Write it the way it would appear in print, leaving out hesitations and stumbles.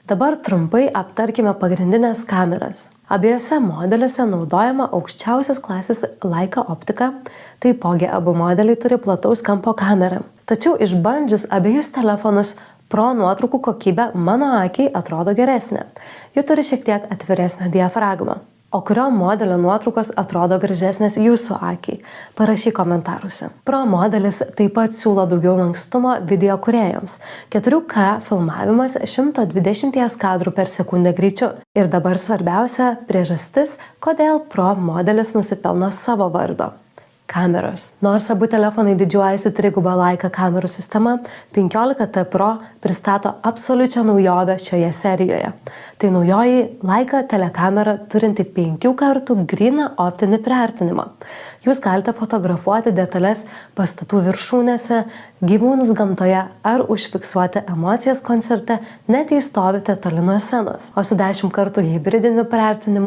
Dabar trumpai aptarkime pagrindinės kameras. Abiejose modeliuose naudojama aukščiausios klasės Leica optika, taipogi abu modeliai turi plataus kampo kamerą. Tačiau išbandžius abiejus telefonus, Pro nuotraukų kokybė mano akiai atrodo geresnė. Ji turi šiek tiek atviresnę diafragmą. O kurio modelio nuotraukos atrodo gražesnės jūsų akiai? Parašyk komentaruose. Pro modelis taip pat siūlo daugiau lankstumo video kūrėjams. 4K filmavimas 120 kadrų per sekundę greičiu. Ir dabar svarbiausia priežastis, kodėl Pro modelis nusipelno savo vardo. Kameros. Nors abu telefonai didžiuojasi triguba Leica kamerų sistema, 15T Pro pristato absoliučią naujovę šioje serijoje. Tai naujoji Leica telekamera turinti 5 kartų gryną optinį priartinimą. Jūs galite fotografuoti detalės pastatų viršūnėse, gyvūnus gamtoje ar užfiksuoti emocijas koncerte, net jei stovite toli nuo scenos. O su 10 kartų hibridiniu priartinimu